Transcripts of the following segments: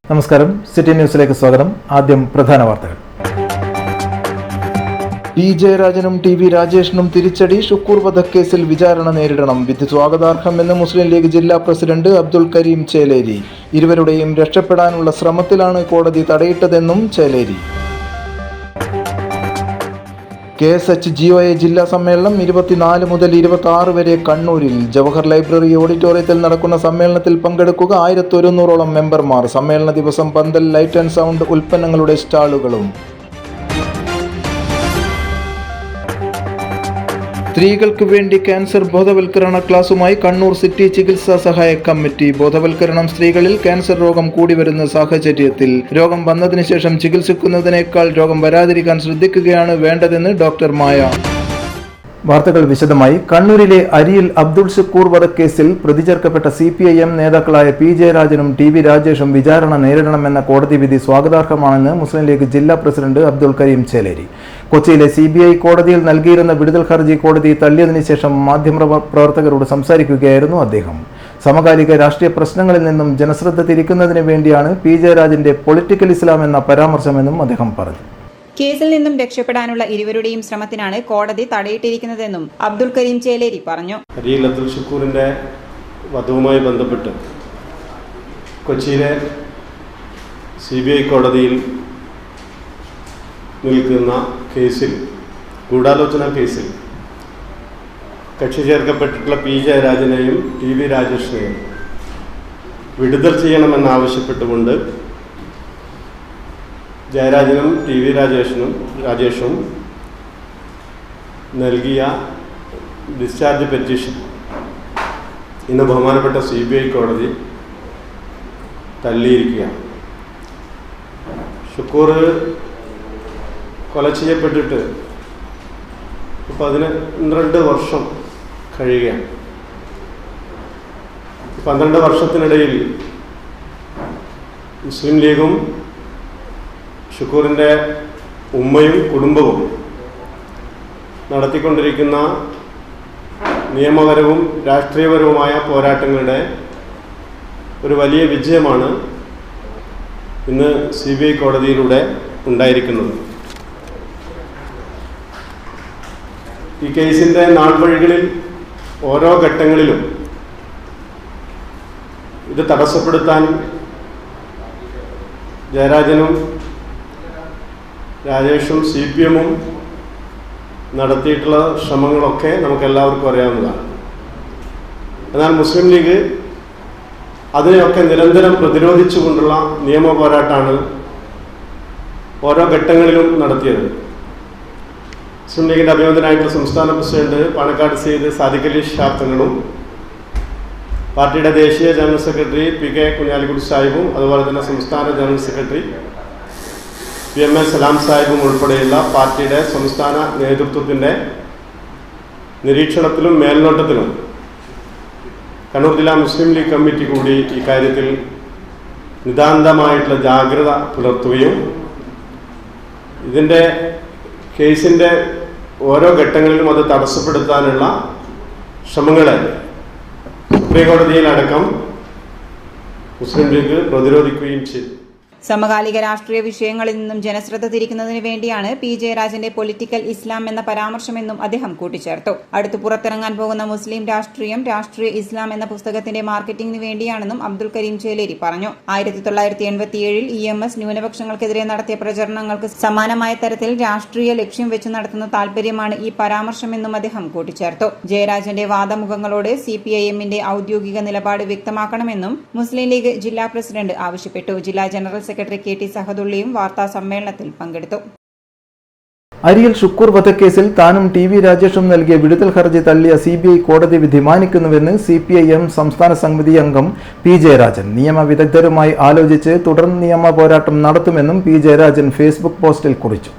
നമസ്കാരം, സിറ്റി ന്യൂസിലേക്ക് സ്വാഗതം. ആദ്യം പ്രധാന വാർത്തകൾ. പി ജയരാജനും ടി വി രാജേഷിനും തിരിച്ചടി. ഷുക്കൂർ വധക്കേസിൽ വിചാരണ നേരിടണം. വിധി സ്വാഗതാർഹമെന്ന് മുസ്ലിം ലീഗ് ജില്ലാ പ്രസിഡന്റ് അബ്ദുൽ കരീം ചേലേരി. ഇരുവരുടെയും രക്ഷപ്പെടാനുള്ള ശ്രമത്തിലാണ് കോടതി തടയിട്ടതെന്നും ചേലേരി. KSHGOA ജില്ലാ സമ്മേളനം 24 മുതൽ 26 വരെ കണ്ണൂരിൽ ജവഹർ ലൈബ്രറി ഓഡിറ്റോറിയത്തിൽ നടക്കുന്ന സമ്മേളനത്തിൽ പങ്കെടുക്കുക 1100ഓളം മെമ്പർമാർ. സമ്മേളന ദിവസം പന്തൽ, ലൈറ്റ് ആൻഡ് സൗണ്ട് ഉൽപ്പന്നങ്ങളുടെ സ്റ്റാളുകളും. സ്ത്രീകൾക്ക് വേണ്ടി ക്യാൻസർ ബോധവൽക്കരണ ക്ലാസുമായി കണ്ണൂർ സിറ്റി ചികിത്സാ സഹായ കമ്മിറ്റി. ബോധവൽക്കരണം സ്ത്രീകളിൽ ക്യാൻസർ രോഗം കൂടിവരുന്ന സാഹചര്യത്തിൽ രോഗം വന്നതിന് ശേഷം ചികിത്സിക്കുന്നതിനേക്കാൾ രോഗം വരാതിരിക്കാൻ ശ്രദ്ധിക്കുകയാണ് വേണ്ടതെന്ന് ഡോക്ടർ മായ. വാർത്തകൾ വിശദമായി. കണ്ണൂരിലെ അരിയിൽ അബ്ദുൾ ഷുക്കൂർ വധക്കേസിൽ പ്രതി ചേർക്കപ്പെട്ട CPIM നേതാക്കളായ പി ജയരാജനും ടി വി രാജേഷും വിചാരണ നേരിടണമെന്ന കോടതി വിധി സ്വാഗതാർഹമാണെന്ന് മുസ്ലിം ലീഗ് ജില്ലാ പ്രസിഡന്റ് അബ്ദുൽ കരീം ചേലേരി. കൊച്ചിയിലെ CBI കോടതിയിൽ നൽകിയിരുന്ന വിടുതൽ ഹർജി കോടതി തള്ളിയതിനു ശേഷം മാധ്യമപ്രവർത്തകരോട് സംസാരിക്കുകയായിരുന്നു അദ്ദേഹം. സമകാലിക രാഷ്ട്രീയ പ്രശ്നങ്ങളിൽ നിന്നും ജനശ്രദ്ധ തിരിക്കുന്നതിന് വേണ്ടിയാണ് പി ജയരാജന്റെ പൊളിറ്റിക്കൽ ഇസ്ലാം എന്ന പരാമർശമെന്നും അദ്ദേഹം പറഞ്ഞു. കേസിൽ നിന്നും രക്ഷപ്പെടാനുള്ള ഇരുവരുടെയും ശ്രമത്തിനാണ് കോടതി തടയിട്ടിരിക്കുന്നതെന്നും അബ്ദുൽ കരീം ചേലേരി പറഞ്ഞു. അരിയിൽ അബ്ദുൾ ഷുക്കൂറിൻ്റെ വധവുമായി ബന്ധപ്പെട്ട് കൊച്ചിയിലെ CBI കോടതിയിൽ നിൽക്കുന്ന കേസിൽ, ഗൂഢാലോചന കേസിൽ കക്ഷി ചേർക്കപ്പെട്ടിട്ടുള്ള പി ജയരാജനെയും ടി വി രാജേഷിനെയും വിടുതൽ ചെയ്യണമെന്നാവശ്യപ്പെട്ടുകൊണ്ട് ജയരാജനും ടി വി രാജേഷും നൽകിയ ഡിസ്ചാർജ് പെറ്റീഷൻ ഇന്ന് ബഹുമാനപ്പെട്ട CBI കോടതി തള്ളിയിരിക്കുകയാണ്. ഷുക്കൂർ കൊല ചെയ്യപ്പെട്ടിട്ട് 12 വർഷം കഴിയുകയാണ്. 12 വർഷത്തിനിടയിൽ മുസ്ലിം ലീഗും ഷുക്കൂറിൻ്റെ ഉമ്മയും കുടുംബവും നടത്തിക്കൊണ്ടിരിക്കുന്ന നിയമപരവും രാഷ്ട്രീയപരവുമായ പോരാട്ടങ്ങളുടെ ഒരു വലിയ വിജയമാണ് ഇന്ന് CBI കോടതിയിലൂടെ ഉണ്ടായിരിക്കുന്നത്. ഈ കേസിൻ്റെ നാൾവഴികളിൽ ഓരോ ഘട്ടങ്ങളിലും ഇത് തടസ്സപ്പെടുത്താൻ ജയരാജനും രാജേഷും CPM-ഉം നടത്തിയിട്ടുള്ള ശ്രമങ്ങളൊക്കെ നമുക്കെല്ലാവർക്കും അറിയാവുന്നതാണ്. എന്നാൽ മുസ്ലിം ലീഗ് അതിനെയൊക്കെ നിരന്തരം പ്രതിരോധിച്ചുകൊണ്ടുള്ള നിയമ പോരാട്ടമാണ് ഓരോ ഘട്ടങ്ങളിലും നടത്തിയത്. മുസ്ലിം ലീഗിൻ്റെ അഭിനന്ദനായിട്ടുള്ള സംസ്ഥാന പ്രസിഡന്റ് പാണക്കാട് സയ്യിദ് സാദിഖ് അലി ശിഹാബ് തങ്ങളും പാർട്ടിയുടെ ദേശീയ ജനറൽ സെക്രട്ടറി PK കുഞ്ഞാലിക്കുട്ടി സാഹിബും അതുപോലെ തന്നെ സംസ്ഥാന ജനറൽ സെക്രട്ടറി PMA സലാം സാഹിബും ഉൾപ്പെടെയുള്ള പാർട്ടിയുടെ സംസ്ഥാന നേതൃത്വത്തിൻ്റെ നിരീക്ഷണത്തിലും മേൽനോട്ടത്തിലും കണ്ണൂർ ജില്ലാ മുസ്ലിം ലീഗ് കമ്മിറ്റി കൂടി ഈ കാര്യത്തിൽ നിതാന്തമായിട്ടുള്ള ജാഗ്രത പുലർത്തുകയും ഇതിൻ്റെ കേസിൻ്റെ ഓരോ ഘട്ടങ്ങളിലും അത് തടസ്സപ്പെടുത്താനുള്ള ശ്രമങ്ങളെ സുപ്രീം കോടതിയിലടക്കം മുസ്ലിം ലീഗ് പ്രതിരോധിക്കുകയും ചെയ്തു. സമകാലിക രാഷ്ട്രീയ വിഷയങ്ങളിൽ നിന്നും ജനശ്രദ്ധ തിരിക്കുന്നതിന് വേണ്ടിയാണ് പി ജയരാജന്റെ പൊളിറ്റിക്കൽ ഇസ്ലാം എന്ന പരാമർശമെന്നും അദ്ദേഹം കൂട്ടിച്ചേർത്തു. അടുത്ത് പുറത്തിറങ്ങാൻ പോകുന്ന മുസ്ലിം രാഷ്ട്രീയ ഇസ്ലാം എന്ന പുസ്തകത്തിന്റെ മാർക്കറ്റിംഗിന് വേണ്ടിയാണെന്നും അബ്ദുൽ കരീം ചേലേരി പറഞ്ഞു. 1987-ൽ EMS ന്യൂനപക്ഷങ്ങൾക്കെതിരെ നടത്തിയ പ്രചരണങ്ങൾക്ക് സമാനമായ തരത്തിൽ രാഷ്ട്രീയ ലക്ഷ്യം വെച്ച് നടത്തുന്ന താൽപര്യമാണ് ഈ പരാമർശമെന്നും അദ്ദേഹം കൂട്ടിച്ചേർത്തു. ജയരാജന്റെ വാദമുഖങ്ങളോട് CPIM-ന്റെ ഔദ്യോഗിക നിലപാട് വ്യക്തമാക്കണമെന്നും മുസ്ലിം ലീഗ് ജില്ലാ പ്രസിഡന്റ് ആവശ്യപ്പെട്ടു. ജില്ലാ ജനറൽ സെക്രട്ടറി KT സഹദുള്ളിയും വാർത്താ സമ്മേളനത്തിൽ പങ്കെടുത്തു. അരിയിൽ ഷുക്കൂർ വധക്കേസിൽ താനും ടി വി രാജേഷും നൽകിയ വിടുതൽ ഹർജി തള്ളിയ CBI കോടതി വിധി മാനിക്കുന്നുവെന്ന് CPIM സംസ്ഥാന സമിതി അംഗം പി ജയരാജൻ. നിയമവിദഗ്ധരുമായി ആലോചിച്ച് തുടർ നിയമ പോരാട്ടം നടത്തുമെന്നും പി ജയരാജൻ ഫേസ്ബുക്ക് പോസ്റ്റിൽ കുറിച്ചു.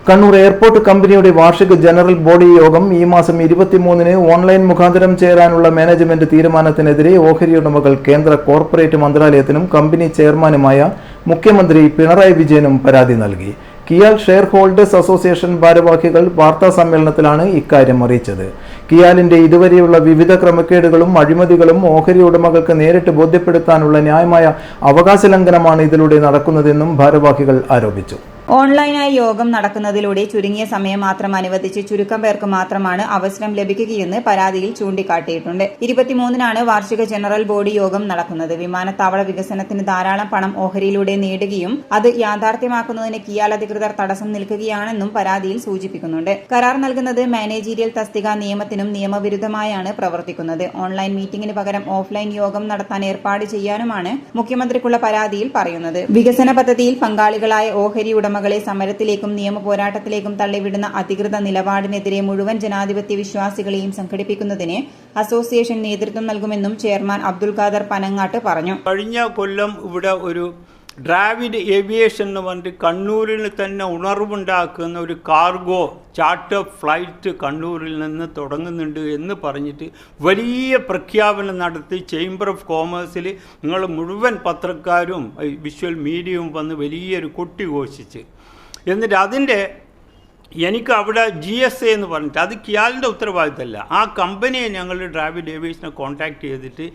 കണ്ണൂർ എയർപോർട്ട് കമ്പനിയുടെ വാർഷിക ജനറൽ ബോഡി യോഗം ഈ മാസം 23-ന് ഓൺലൈൻ മുഖാന്തരം ചേരാനുള്ള മാനേജ്മെന്റ് തീരുമാനത്തിനെതിരെ ഓഹരി ഉടമകൾ കേന്ദ്ര കോർപ്പറേറ്റ് മന്ത്രാലയത്തിനും കമ്പനി ചെയർമാനുമായ മുഖ്യമന്ത്രി പിണറായി വിജയനും പരാതി നൽകി. കിയാൽ ഷെയർ ഹോൾഡേഴ്സ് അസോസിയേഷൻ ഭാരവാഹികൾ വാർത്താ സമ്മേളനത്തിലാണ് ഇക്കാര്യം അറിയിച്ചത്. കിയാലിന്റെ ഇതുവരെയുള്ള വിവിധ ക്രമക്കേടുകളും അഴിമതികളും ഓഹരി ഉടമകൾക്ക് നേരിട്ട് ബോധ്യപ്പെടുത്താനുള്ള ന്യായമായ അവകാശ ലംഘനമാണ് ഇതിലൂടെ നടക്കുന്നതെന്നും ഭാരവാഹികൾ ആരോപിച്ചു. ഓൺലൈനായി യോഗം നടക്കുന്നതിലൂടെ ചുരുങ്ങിയ സമയം മാത്രം അനുവദിച്ച് ചുരുക്കം പേർക്ക് മാത്രമാണ് അവസരം ലഭിക്കുകയെന്ന് പരാതിയിൽ ചൂണ്ടിക്കാട്ടിയിട്ടുണ്ട്. 23-നാണ് വാർഷിക ജനറൽ ബോഡി യോഗം നടക്കുന്നത്. വിമാനത്താവള വികസനത്തിന് ധാരാളം പണം ഓഹരിയിലൂടെ നേടുകയും അത് യാഥാർത്ഥ്യമാക്കുന്നതിന് കിയാൽ അധികൃതർ തടസ്സം നിൽക്കുകയാണെന്നും പരാതിയിൽ സൂചിപ്പിക്കുന്നുണ്ട്. കരാർ നൽകുന്നത് മാനേജീരിയൽ തസ്തിക നിയമത്തിനും നിയമവിരുദ്ധമായാണ് പ്രവർത്തിക്കുന്നത്. ഓൺലൈൻ മീറ്റിംഗിന് പകരം ഓഫ്ലൈൻ യോഗം നടത്താൻ ഏർപ്പാട് ചെയ്യാനുമാണ് മുഖ്യമന്ത്രിക്കുള്ള പരാതിയിൽ പറയുന്നത്. വികസന പദ്ധതിയിൽ പങ്കാളികളായ ഓഹരി ഉടമകളെ സമരത്തിലേക്കും നിയമ പോരാട്ടത്തിലേക്കും തള്ളിവിടുന്ന അധികൃത നിലപാടിനെതിരെ മുഴുവൻ ജനാധിപത്യ വിശ്വാസികളെയും സംഘടിപ്പിക്കുന്നതിന് അസോസിയേഷൻ നേതൃത്വം നൽകുമെന്നും ചെയർമാൻ അബ്ദുൽ ഖാദർ പനങ്ങാട്ട് പറഞ്ഞു. കഴിഞ്ഞ കൊല്ലം ഇവിടെ ഒരു ഡ്രാവിഡ് ഏവിയേഷൻ എന്ന് പറഞ്ഞിട്ട് കണ്ണൂരിൽ തന്നെ ഉണർവുണ്ടാക്കുന്ന ഒരു കാർഗോ ചാർട്ടർ ഫ്ലൈറ്റ് കണ്ണൂരിൽ നിന്ന് തുടങ്ങുന്നുണ്ട് എന്ന് പറഞ്ഞിട്ട് വലിയ പ്രഖ്യാപനം നടത്തി ചേംബർ ഓഫ് കോമേഴ്സിൽ നിങ്ങൾ മുഴുവൻ പത്രക്കാരും വിഷ്വൽ മീഡിയയും വന്ന് വലിയൊരു കൊട്ടിഘോഷിച്ച്. എന്നിട്ട് അതിൻ്റെ എനിക്ക് അവിടെ GSA എന്ന് പറഞ്ഞിട്ട് അത് കിയാലിൻ്റെ ഉത്തരവാദിത്തമല്ല. ആ കമ്പനിയെ ഞങ്ങൾ ഡ്രാവിഡ് ഏവിയേഷനെ കോൺടാക്ട് ചെയ്തിട്ട്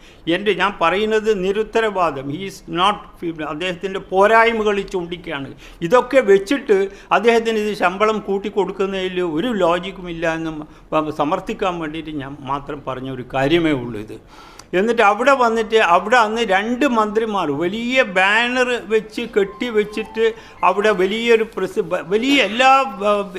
ഞാൻ പറയുന്നത് നിരുത്തരവാദം, ഹീസ് നോട്ട്, അദ്ദേഹത്തിൻ്റെ പോരായ്മകൾ ചൂണ്ടിക്കുകയാണ്. ഇതൊക്കെ വെച്ചിട്ട് അദ്ദേഹത്തിന് ഇത് ശമ്പളം കൂട്ടിക്കൊടുക്കുന്നതിൽ ഒരു ലോജിക്കുമില്ല എന്ന് സമർത്ഥിക്കാൻ വേണ്ടിയിട്ട് ഞാൻ മാത്രം പറഞ്ഞ ഒരു കാര്യമേ ഉള്ളൂ ഇത്. എന്നിട്ട് അവിടെ വന്നിട്ട് അവിടെ അന്ന് 2 മന്ത്രിമാർ വലിയ ബാനർ വെച്ച് കെട്ടി വെച്ചിട്ട് അവിടെ വലിയൊരു വലിയ എല്ലാ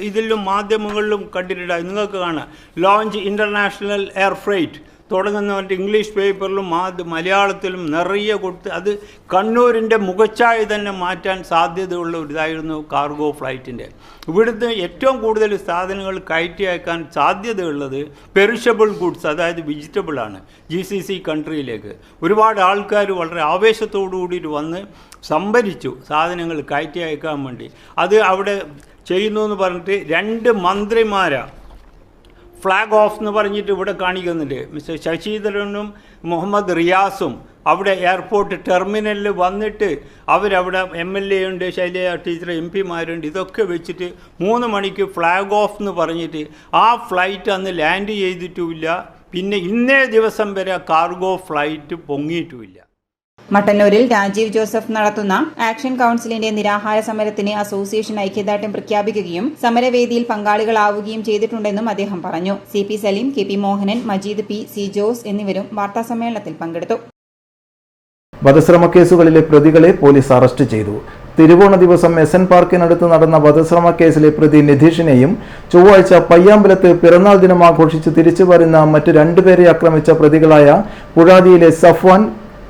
ഇതിലും മാധ്യമങ്ങളിലും കണ്ടിട്ടുണ്ടായി, നിങ്ങൾക്ക് കാണാം. ലോഞ്ച് ഇൻ്റർനാഷണൽ എയർ ഫ്രൈറ്റ് തുടങ്ങുന്നവരുടെ ഇംഗ്ലീഷ് പേപ്പറിലും മലയാളത്തിലും നിറയെ കൊടുത്ത് അത് കണ്ണൂരിൻ്റെ മുഖച്ഛായ തന്നെ മാറ്റാൻ സാധ്യതയുള്ള ഒരു ഇതായിരുന്നു കാർഗോ ഫ്ലൈറ്റിൻ്റെ. ഇവിടുത്തെ ഏറ്റവും കൂടുതൽ സാധനങ്ങൾ കയറ്റി അയക്കാൻ സാധ്യതയുള്ളത് പെരിഷബിൾ ഗുഡ്സ്, അതായത് വെജിറ്റബിളാണ്. GCC കൺട്രിയിലേക്ക് ഒരുപാട് ആൾക്കാർ വളരെ ആവേശത്തോടു കൂടിയിട്ട് വന്ന് സംഭരിച്ചു സാധനങ്ങൾ കയറ്റി അയക്കാൻ വേണ്ടി. അത് അവിടെ ചെയ്യുന്നു എന്ന് പറഞ്ഞിട്ട് 2 മന്ത്രിമാരാണ് ഫ്ലാഗ് ഓഫ് എന്ന് പറഞ്ഞിട്ട് ഇവിടെ കാണിക്കുന്നുണ്ട്. മിസ്റ്റർ ശശിധരനും മുഹമ്മദ് റിയാസും അവിടെ എയർപോർട്ട് ടെർമിനലിൽ വന്നിട്ട് അവരവിടെ MLA ഉണ്ട്, ശൈലജ ടീച്ചർ, MP മാരുണ്ട്. ഇതൊക്കെ വെച്ചിട്ട് 3 മണിക്ക് ഫ്ലാഗ് ഓഫ് എന്ന് പറഞ്ഞിട്ട് ആ ഫ്ലൈറ്റ് അന്ന് ലാൻഡ് ചെയ്തിട്ടുമില്ല. പിന്നെ ഇന്നേ ദിവസം വരെ കാർഗോ ഫ്ലൈറ്റ് പൊങ്ങിയിട്ടുമില്ല. മട്ടന്നൂരിൽ രാജീവ് ജോസഫ് നടത്തുന്ന ആക്ഷൻ കൌൺസിലിന്റെ നിരാഹാര സമരത്തിന് അസോസിയേഷൻ ഐക്യദാർഢ്യം പ്രഖ്യാപിക്കുകയും സമരവേദിയിൽ പങ്കാളികളാവുകയും ചെയ്തിട്ടുണ്ടെന്നും അദ്ദേഹം പറഞ്ഞു. CP Saleem, KP Mohanan, Majeed P, C Jose എന്നിവരും വാർത്താസമ്മേളനത്തിൽ പങ്കെടുത്തു. വധശ്രമ കേസുകളിലെ പ്രതികളെ പോലീസ് അറസ്റ്റ് ചെയ്തു. തിരുവോണ ദിവസം SN പാർക്കിനടുത്ത് നടന്ന വധശ്രമ കേസിലെ പ്രതി നിധീഷിനെയും ചൊവ്വാഴ്ച പയ്യാമ്പലത്ത് പിറന്നാൾ ദിനം ആഘോഷിച്ച് തിരിച്ചു വരുന്ന മറ്റ് 2 പേരെ ആക്രമിച്ച പ്രതികളായ പുഴാതിയിലെ സഫ്വാൻ,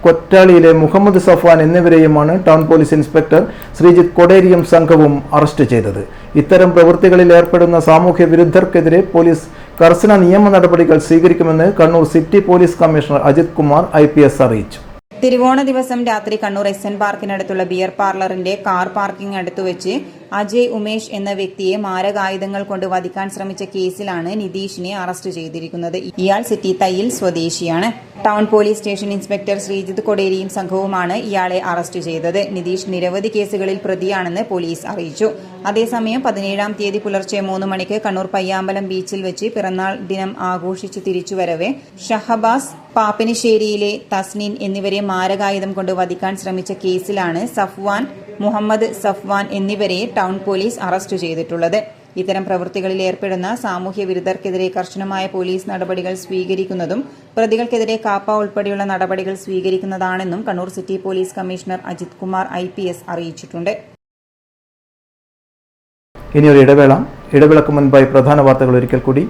കൊറ്റാളിയിലെ മുഹമ്മദ് സഫ്വാൻ എന്നിവരെയുമാണ് ടൗൺ പോലീസ് ഇൻസ്പെക്ടർ ശ്രീജിത്ത് കൊടേരിയും സംഘവും അറസ്റ്റ് ചെയ്തത്. ഇത്തരം പ്രവൃത്തികളിൽ ഏർപ്പെടുന്ന സാമൂഹ്യ വിരുദ്ധർക്കെതിരെ പോലീസ് കർശന നിയമ നടപടികൾ സ്വീകരിക്കുമെന്ന് Kannur city police commissioner Ajith Kumar IPS അറിയിച്ചു. തിരുവോണ ദിവസം രാത്രി കണ്ണൂർ SN പാർക്കിനടുത്തുള്ള ബിയർ പാർലറിന്റെ കാർ പാർക്കിംഗ് അടുത്ത് വെച്ച് അജയ് ഉമേഷ് എന്ന വ്യക്തിയെ മാരകായുധങ്ങൾ കൊണ്ട് വധിക്കാൻ ശ്രമിച്ച കേസിലാണ് നിതീഷിനെ അറസ്റ്റ് ചെയ്തിരിക്കുന്നത്. ഇയാൾ സിറ്റി തയ്യിൽ സ്വദേശിയാണ്. Town police station inspector Sreejith കൊടേരിയും സംഘവുമാണ് ഇയാളെ അറസ്റ്റ് ചെയ്തത്. നിതീഷ് നിരവധി കേസുകളിൽ പ്രതിയാണെന്ന് പോലീസ് അറിയിച്ചു. അതേസമയം 17-ാം തീയതി പുലർച്ചെ 3 മണിക്ക് കണ്ണൂർ പയ്യാമ്പലം ബീച്ചിൽ വെച്ച് പിറന്നാൾ ദിനം ആഘോഷിച്ച് തിരിച്ചുവരവെ ഷഹബാസ്, പാപ്പനിശ്ശേരിയിലെ തസ്നീൻ എന്നിവരെ മാരകായുധം കൊണ്ട് വധിക്കാൻ ശ്രമിച്ച കേസിലാണ് സഫ്വാൻ, മുഹമ്മദ് സഫ്വാൻ എന്നിവരെ ടൗൺ പോലീസ് അറസ്റ്റ് ചെയ്തിട്ടുള്ളത്. ഇത്തരം പ്രവൃത്തികളിൽ ഏർപ്പെടുന്ന സാമൂഹ്യ വിരുദ്ധർക്കെതിരെ കർശനമായ പോലീസ് നടപടികൾ സ്വീകരിക്കുന്നതും പ്രതികൾക്കെതിരെ കാപ്പ ഉൾപ്പെടെയുള്ള നടപടികൾ സ്വീകരിക്കുന്നതാണെന്നും Kannur city police commissioner Ajith Kumar IPS അറിയിച്ചിട്ടുണ്ട്. ഇനിയൊരു ഇടവേളക്ക് മുൻപായി പ്രധാന വാർത്തകൾ ഒരിക്കൽ കൂടി.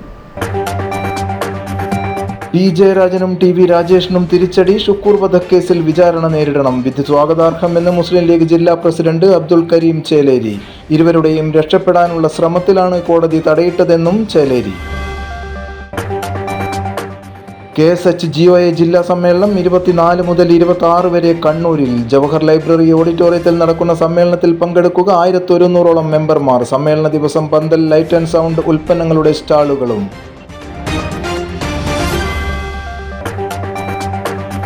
P. ജയരാജനും TV രാജേഷിനും തിരിച്ചടി. ഷുക്കൂർ വധക്കേസിൽ വിചാരണ നേരിടണം. വിധി സ്വാഗതാർഹമെന്ന് മുസ്ലിം ലീഗ് ജില്ലാ പ്രസിഡന്റ് അബ്ദുൽ കരീം ചേലേരി. ഇരുവരുടെയും രക്ഷപ്പെടാനുള്ള ശ്രമത്തിലാണ് കോടതി തടയിട്ടതെന്നും ചേലേരി. KSHGOA ജില്ലാ സമ്മേളനം 24 മുതൽ 26 വരെ കണ്ണൂരിൽ ജവഹർ ലൈബ്രറി ഓഡിറ്റോറിയത്തിൽ നടക്കുന്ന സമ്മേളനത്തിൽ പങ്കെടുക്കുക 1100ഓളം മെമ്പർമാർ. സമ്മേളന ദിവസം പന്തൽ, ലൈറ്റ് ആൻഡ് സൗണ്ട്, ഉൽപ്പന്നങ്ങളുടെ സ്റ്റാളുകളും.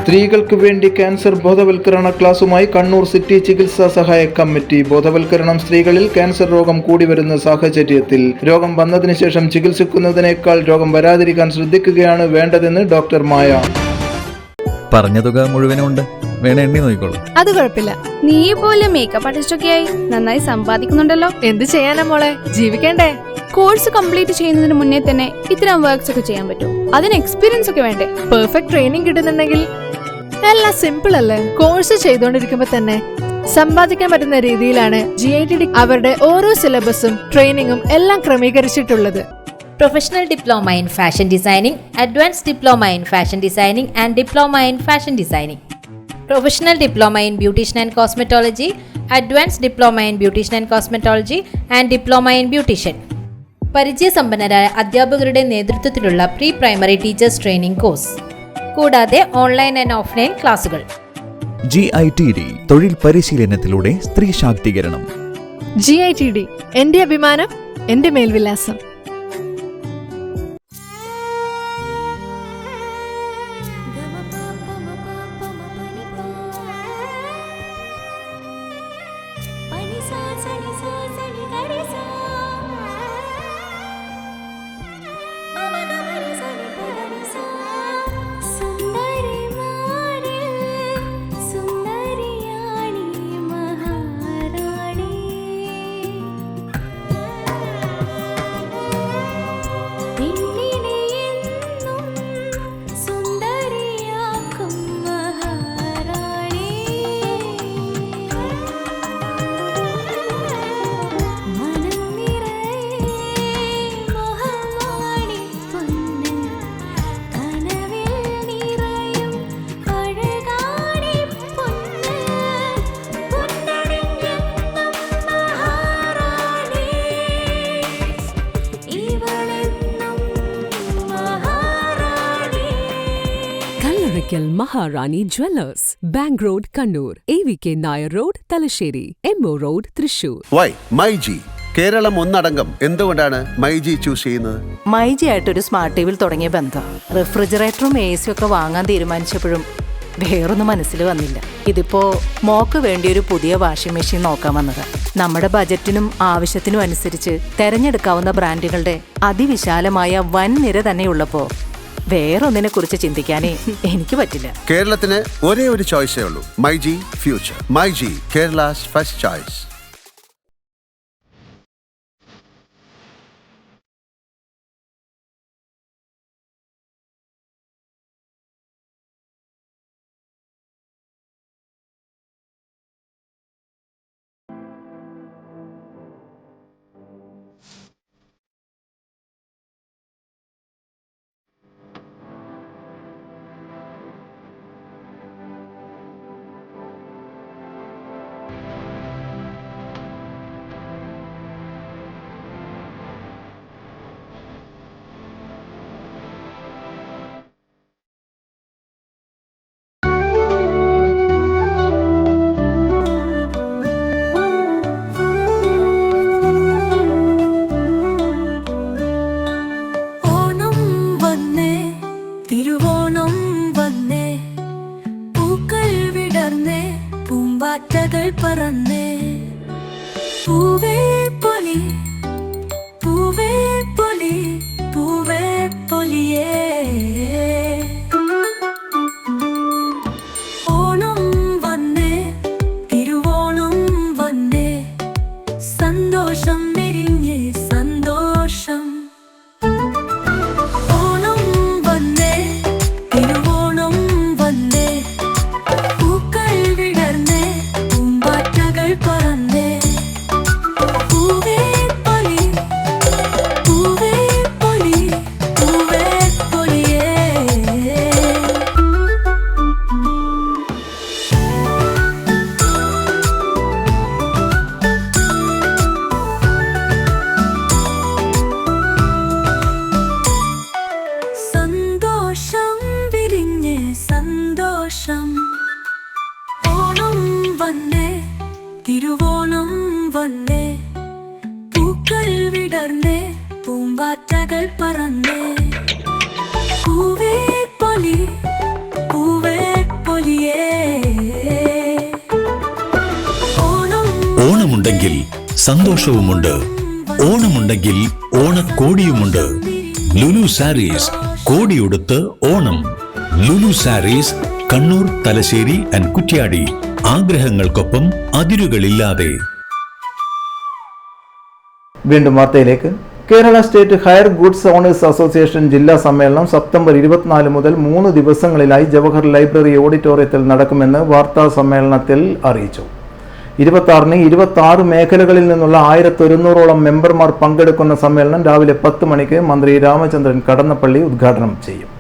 സ്ത്രീകൾക്ക് വേണ്ടി ക്യാൻസർ ബോധവൽക്കരണ ക്ലാസുമായി കണ്ണൂർ സിറ്റി ചികിത്സാ സഹായ കമ്മിറ്റി. ബോധവൽക്കരണം സ്ത്രീകളിൽ ക്യാൻസർ രോഗം കൂടി വരുന്ന സാഹചര്യത്തിൽ രോഗം വന്നതിന് ശേഷം ചികിത്സിക്കുന്നതിനേക്കാൾ രോഗം വരാതിരിക്കാൻ ശ്രദ്ധിക്കുകയാണ് വേണ്ടതെന്ന് ഡോക്ടർ മായ. പറഞ്ഞ തുക മുഴുവനുണ്ട്, വേണേ എണ്ണി നോക്കിക്കോളൂ. അത് കുഴപ്പമില്ല. നീ പോലെ മേക്കപ്പ് ആർട്ടിസ്റ്റൊക്കെ ആയി നന്നായി സമ്പാദിക്കുന്നുണ്ടല്ലോ. എന്ത് ചെയ്യാനാ മോളെ, ജീവിക്കണ്ടേ? കോഴ്സ് കംപ്ലീറ്റ് ചെയ്യുന്നതിന് മുന്നേ തന്നെ ഇത്തരം വർക്ക്സ് ഒക്കെ ചെയ്യാൻ പറ്റും. അതിന് എക്സ്പീരിയൻസ് ഒക്കെ വേണ്ടേ? പെർഫെക്റ്റ് ട്രെയിനിങ് കിട്ടുന്നുണ്ടെങ്കിൽ എല്ലാം സിമ്പിൾ അല്ലേ? കോഴ്സ് ചെയ്തുകൊണ്ടിരിക്കുമ്പോ തന്നെ സമ്പാദിക്കാൻ പറ്റുന്ന രീതിയിലാണ് GITD അവരുടെ ഓരോ സിലബസും ട്രെയിനിങ്ങും എല്ലാം ക്രമീകരിച്ചിട്ടുള്ളത്. Professional Diploma in Fashion Designing, Advanced Diploma in Fashion Designing and Diploma in Fashion Designing. Professional Diploma in Beautician and Cosmetology, Advanced Diploma in Beautician and Cosmetology and Diploma in Beautician. പരിചയസമ്പന്നരായ അധ്യാപകരുടെ നേതൃത്വത്തിലുള്ള pre primary teachers training course, കൂടാതെ online and offline ക്ലാസുകൾ. GITD തൊഴിൽ പരിശീലനത്തിലൂടെ സ്ത്രീ ശാക്തീകരണം. GITD എന്റെ അഭിമാനം, എന്റെ മേൽവിലാസം. Maharani jewellers, bank road Kannur, AVK Nair road Thalassery, MO road Thrissur. MyG Keralam ഒന്നടങ്കം എന്തുകൊണ്ടാണ് മൈജി ചൂസ് ചെയ്യുന്നത്? മൈജി ആയിട്ടൊരു സ്മാർട്ട് ടിവിയിൽ തുടങ്ങിയ ബന്ധം റെഫ്രിജറേറ്ററും AC ഒക്കെ വാങ്ങാൻ തീരുമാനിച്ചപ്പോഴും വേറൊന്നും മനസ്സിൽ വന്നില്ല. ഇതിപ്പോ മോക്ക് വേണ്ടി ഒരു പുതിയ വാഷിംഗ് മെഷീൻ നോക്കാൻ വന്നത്. നമ്മുടെ ബജറ്റിനും ആവശ്യത്തിനും അനുസരിച്ച് തെരഞ്ഞെടുക്കാവുന്ന ബ്രാൻഡുകളുടെ അതിവിശാലമായ വൻ നിര തന്നെയുള്ളപ്പോ വേറൊന്നിനെ കുറിച്ച് ചിന്തിക്കാനേ എനിക്ക് പറ്റില്ല. കേരളത്തിന് ഒരേ ഒരു ചോയ്സേ ഉള്ളൂ, myG future. MyG, Kerala's first choice. പറന്നേ പൂവേ പൊലി പൂവേ ഓണമുണ്ടെങ്കിൽ സന്തോഷവുമുണ്ട്. ഓണമുണ്ടെങ്കിൽ ഓണക്കോടിയുമുണ്ട്. ലുലു സാരീസ്, കോടിയുടുത്ത് ഓണം. ലുലു സാരീസ്, കണ്ണൂർ, തലശ്ശേരി ആൻഡ് കുറ്റ്യാടി. ആഗ്രഹങ്ങൾക്കൊപ്പം അതിരുകളില്ലാതെ. വീണ്ടും വാർത്തയിലേക്ക്. Kerala state hire goods owners association ജില്ലാ സമ്മേളനം സെപ്റ്റംബർ 24 മുതൽ 3 ദിവസങ്ങളിലായി ജവഹർ ലൈബ്രറി ഓഡിറ്റോറിയത്തിൽ നടക്കുമെന്ന് വാർത്താ സമ്മേളനത്തിൽ അറിയിച്ചു. 26-ന് 26 മേഖലകളിൽ നിന്നുള്ള 1100ഓളം മെമ്പർമാർ പങ്കെടുക്കുന്ന സമ്മേളനം രാവിലെ 10 മണിക്ക് മന്ത്രി രാമചന്ദ്രൻ കടന്നപ്പള്ളി ഉദ്ഘാടനം ചെയ്യും.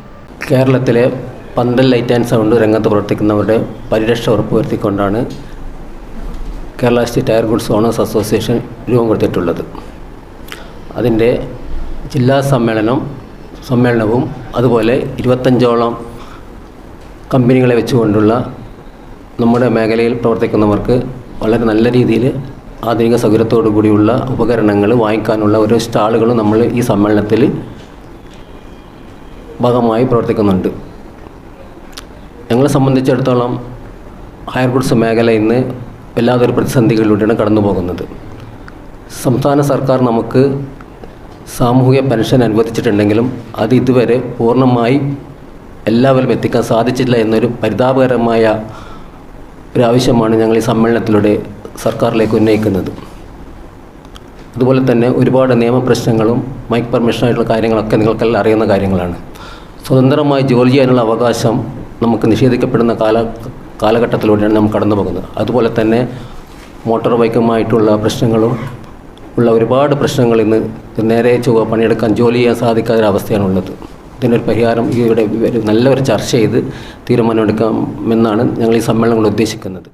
കേരളത്തിലെ പന്തൽ ലൈറ്റ് ആൻഡ് സൗണ്ട് രംഗത്ത് പ്രവർത്തിക്കുന്നവരുടെ പരിരക്ഷ ഉറപ്പുവരുത്തിക്കൊണ്ടാണ് Kerala state hire goods owners association രൂപം കൊടുത്തിട്ടുള്ളത്. അതിൻ്റെ ജില്ലാ സമ്മേളനവും അതുപോലെ 25ഓളം കമ്പനികളെ വെച്ചുകൊണ്ടുള്ള നമ്മുടെ മേഖലയിൽ പ്രവർത്തിക്കുന്നവർക്ക് വളരെ നല്ല രീതിയിൽ ആധുനിക സൗകര്യത്തോടു കൂടിയുള്ള ഉപകരണങ്ങൾ വാങ്ങിക്കാനുള്ള ഓരോ സ്റ്റാളുകളും നമ്മൾ ഈ സമ്മേളനത്തിൽ ഭാഗമായി പ്രവർത്തിക്കുന്നുണ്ട്. ഞങ്ങളെ സംബന്ധിച്ചിടത്തോളം ഹയർ ഗുഡ്സ് മേഖല ഇന്ന് വല്ലാതൊരു പ്രതിസന്ധികളിലൂടെയാണ് കടന്നു പോകുന്നത്. സംസ്ഥാന സർക്കാർ നമുക്ക് സാമൂഹിക പെൻഷൻ അനുവദിച്ചിട്ടുണ്ടെങ്കിലും അത് ഇതുവരെ പൂർണ്ണമായി എല്ലാവരും എത്തിക്കാൻ സാധിച്ചില്ല എന്നൊരു പരിതാപകരമായ ഒരു ആവശ്യമാണ് ഞങ്ങൾ ഈ സമ്മേളനത്തിലൂടെ സർക്കാരിലേക്ക് ഉന്നയിക്കുന്നത്. അതുപോലെ തന്നെ ഒരുപാട് നിയമപ്രശ്നങ്ങളും മൈക്ക് പെർമിഷനായിട്ടുള്ള കാര്യങ്ങളൊക്കെ നിങ്ങൾക്കെല്ലാം അറിയുന്ന കാര്യങ്ങളാണ്. സ്വതന്ത്രമായി ജോലി ചെയ്യാനുള്ള അവകാശം നമുക്ക് നിഷേധിക്കപ്പെടുന്ന കാലഘട്ടത്തിലൂടെയാണ് നമ്മൾ കടന്നു പോകുന്നത്. അതുപോലെ തന്നെ മോട്ടോർ ബൈക്കുമായിട്ടുള്ള പ്രശ്നങ്ങളും ഉള്ള ഒരുപാട് പ്രശ്നങ്ങൾ ഇന്ന് നേരെ ചൊവ്വ പണിയെടുക്കാൻ ജോലി ചെയ്യാൻ സാധിക്കാത്തൊരവസ്ഥയാണുള്ളത്. ഇതിനൊരു പരിഹാരം ഇവിടെ നല്ലൊരു ചർച്ച ചെയ്ത് തീരുമാനമെടുക്കാമെന്നാണ് ഞങ്ങൾ ഈ സമ്മേളനം കൊണ്ട് ഉദ്ദേശിക്കുന്നത്.